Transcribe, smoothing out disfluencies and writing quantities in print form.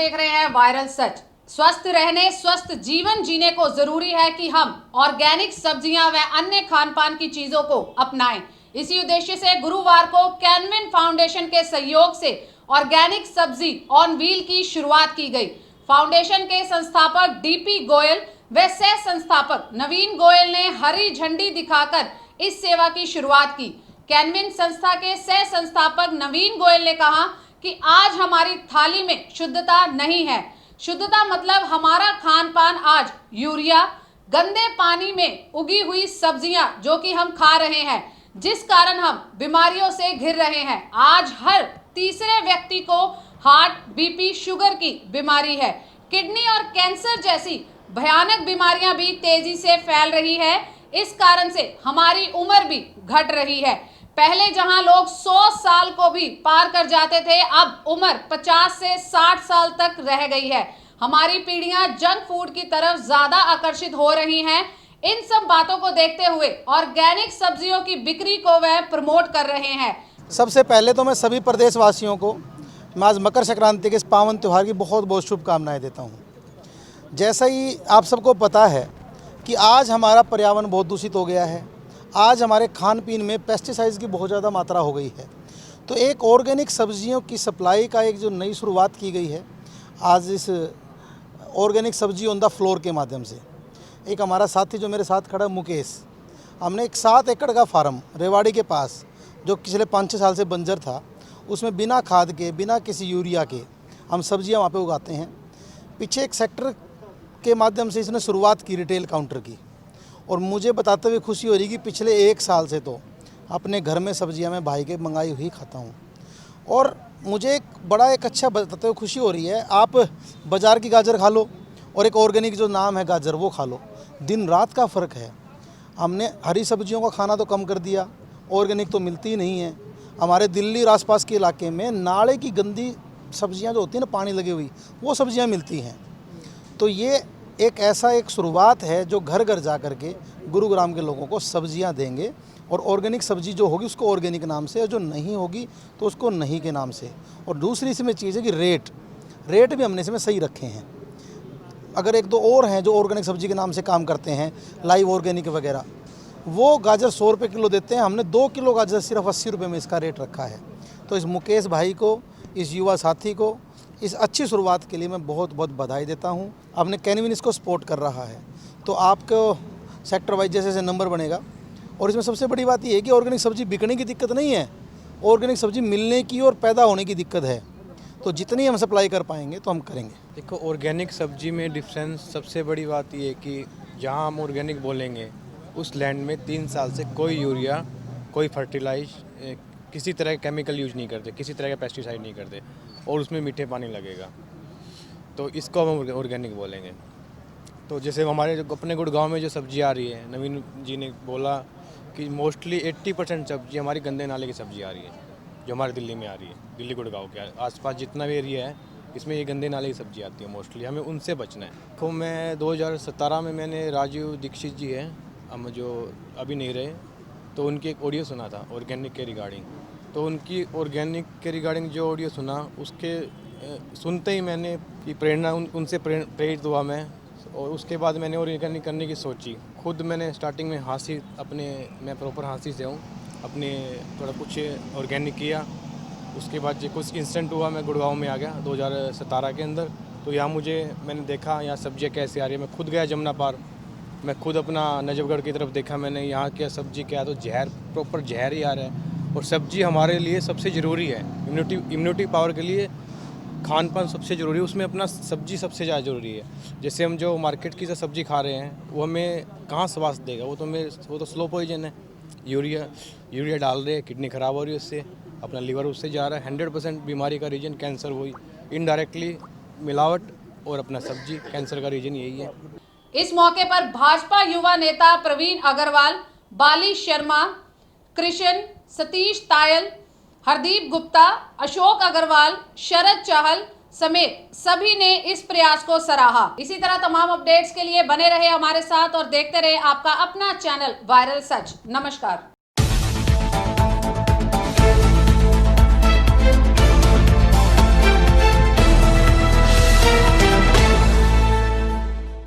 देख रहे हैं वायरल सच। स्वस्थ रहने, स्वस्थ जीवन जीने को जरूरी है कि हम ऑर्गेनिक सब्जियां व अन्य खान पान की चीजों को अपनाएं। इसी उद्देश्य से गुरुवार को कैनविन फाउंडेशन के सहयोग से ऑर्गेनिक सब्जी ऑन व्हील की शुरुआत की गई। फाउंडेशन के संस्थापक डीपी गोयल व सह संस्थापक नवीन गोयल ने हरी झंडी दिखाकर इस सेवा की शुरुआत की। कैनविन संस्था के सह संस्थापक नवीन गोयल ने कहा कि आज हमारी थाली में शुद्धता नहीं है। शुद्धता मतलब हमारा खान पान आज यूरिया, गंदे पानी में उगी हुई सब्जियां जो कि हम खा रहे हैं, जिस कारण हम बीमारियों से घिर रहे हैं। आज हर तीसरे व्यक्ति को हार्ट, बीपी, शुगर की बीमारी है। किडनी और कैंसर जैसी भयानक बीमारियां भी तेजी से फैल रही है। इस कारण से हमारी उम्र भी घट रही है। पहले जहां लोग 100 साल को भी पार कर जाते थे, अब उम्र 50 से 60 साल तक रह गई है। हमारी पीढ़ियां जंक फूड की तरफ ज्यादा आकर्षित हो रही हैं। इन सब बातों को देखते हुए ऑर्गेनिक सब्जियों की बिक्री को वह प्रमोट कर रहे हैं। सबसे पहले तो मैं सभी प्रदेशवासियों को आज मकर संक्रांति के इस पावन त्यौहार की बहुत बहुत शुभकामनाएं देता हूं। जैसा ही आप सबको पता है कि आज हमारा पर्यावरण बहुत दूषित हो गया है। आज हमारे खान पीन में पेस्टिसाइड्स की बहुत ज़्यादा मात्रा हो गई है। तो एक ऑर्गेनिक सब्जियों की सप्लाई का एक जो नई शुरुआत की गई है आज इस ऑर्गेनिक सब्जी ऑन द फ्लोर के माध्यम से। एक हमारा साथी जो मेरे साथ खड़ा मुकेश, हमने एक 7 एकड़ का फार्म रेवाड़ी के पास जो पिछले 5-6 साल से बंजर था, उसमें बिना खाद के, बिना किसी यूरिया के हम सब्जियां वहाँ पे उगाते हैं। पीछे एक सेक्टर के माध्यम से इसने शुरुआत की रिटेल काउंटर की, और मुझे बताते हुए खुशी हो रही कि पिछले 1 साल से तो अपने घर में सब्जियां मैं भाई के मंगाई हुई खाता हूं। और मुझे एक अच्छा बताते हुए खुशी हो रही है, आप बाज़ार की गाजर खा लो और एक ऑर्गेनिक जो नाम है गाजर वो खा लो, दिन रात का फ़र्क है। हमने हरी सब्जियों का खाना तो कम कर दिया, ऑर्गेनिक तो मिलती ही नहीं है। हमारे दिल्ली और आसपास के इलाके में नाले की गंदी सब्जियां जो होती हैं ना, पानी लगी हुई, वो सब्जियां मिलती हैं। तो ये एक शुरुआत है जो घर घर जा कर के गुरुग्राम के लोगों को सब्जियां देंगे, और ऑर्गेनिक सब्जी जो होगी उसको ऑर्गेनिक नाम से, और जो नहीं होगी तो उसको नहीं के नाम से। और दूसरी इसमें चीज़ है कि रेट भी हमने इसमें सही रखे हैं। अगर 1-2 और हैं जो ऑर्गेनिक सब्जी के नाम से काम करते हैं, लाइव ऑर्गेनिक वगैरह, वो गाजर 100 रुपये किलो देते हैं। हमने 2 किलो गाजर सिर्फ 80 रुपये में इसका रेट रखा है। तो इस मुकेश भाई को, इस युवा साथी को, इस अच्छी शुरुआत के लिए मैं बहुत बहुत बधाई देता हूं। आपने कैनविन इसको सपोर्ट कर रहा है, तो आपको सेक्टर वाइज जैसे जैसे नंबर बनेगा। और इसमें सबसे बड़ी बात ये है कि ऑर्गेनिक सब्जी बिकने की दिक्कत नहीं है, ऑर्गेनिक सब्जी मिलने की और पैदा होने की दिक्कत है। तो जितनी हम सप्लाई कर पाएंगे तो हम करेंगे। देखो, ऑर्गेनिक सब्जी में डिफरेंस सबसे बड़ी बात ये है कि जहाँ हम ऑर्गेनिक बोलेंगे उस लैंड में 3 साल से कोई यूरिया, कोई फर्टिलाइज, किसी तरह के केमिकल यूज नहीं करते, किसी तरह का पेस्टिसाइड नहीं करते, और उसमें मीठे पानी लगेगा, तो इसको हम ऑर्गेनिक बोलेंगे। तो जैसे हमारे अपने गुड़गांव में जो सब्जी आ रही है, नवीन जी ने बोला कि मोस्टली 80% सब्जी हमारी गंदे नाले की सब्जी आ रही है जो हमारे दिल्ली में आ रही है। दिल्ली गुड़गांव के आसपास जितना भी एरिया है, इसमें ये गंदे नाले की सब्जी आती है मोस्टली, हमें उनसे बचना है। तो मैं 2017 में मैंने राजीव दीक्षित जी हैं, हम जो अभी नहीं रहे, तो उनकी एक ऑडियो सुना था ऑर्गेनिक के रिगार्डिंग। तो उनकी ऑर्गेनिक के रिगार्डिंग जो ऑडियो सुना, उसके सुनते ही मैंने की प्रेरणा उनसे प्रेरित हुआ मैं, और उसके बाद मैंने ऑर्गेनिक करने की सोची। खुद मैंने स्टार्टिंग में हाँसी, मैं प्रॉपर हाँसी से हूँ, अपने थोड़ा कुछ ऑर्गेनिक किया। उसके बाद जो कुछ इंस्टेंट हुआ, मैं गुड़गांव में आ गया 2017 के अंदर। तो यहाँ मैंने देखा यहाँ सब्जियाँ कैसे आ रही है। मैं खुद गया जमुना पार, मैं खुद अपना नजफगढ़ की तरफ देखा मैंने, यहाँ क्या सब्जी क्या, तो जहर, प्रॉपर जहर ही आ रहा है। और सब्जी हमारे लिए सबसे ज़रूरी है, इम्यूनिटी पावर के लिए खान पान सबसे ज़रूरी है, उसमें अपना सब्जी सबसे ज़्यादा ज़रूरी है। जैसे हम जो मार्केट की जो सब्जी खा रहे हैं वो हमें कहाँ स्वास्थ्य देगा, वो तो स्लो पॉइजन है। यूरिया डाल रहे हैं, किडनी ख़राब हो रही है उससे, अपना लीवर उससे जा रहा है। 100% बीमारी का रीजन कैंसर हुई, इनडायरेक्टली मिलावट, और अपना सब्जी कैंसर का रीजन यही है। इस मौके पर भाजपा युवा नेता प्रवीण अग्रवाल, बाली शर्मा, कृष्ण, सतीश तायल, हरदीप गुप्ता, अशोक अग्रवाल, शरद चाहल समेत सभी ने इस प्रयास को सराहा। इसी तरह तमाम अपडेट्स के लिए बने रहे हमारे साथ और देखते रहे आपका अपना चैनल वायरल सच। नमस्कार।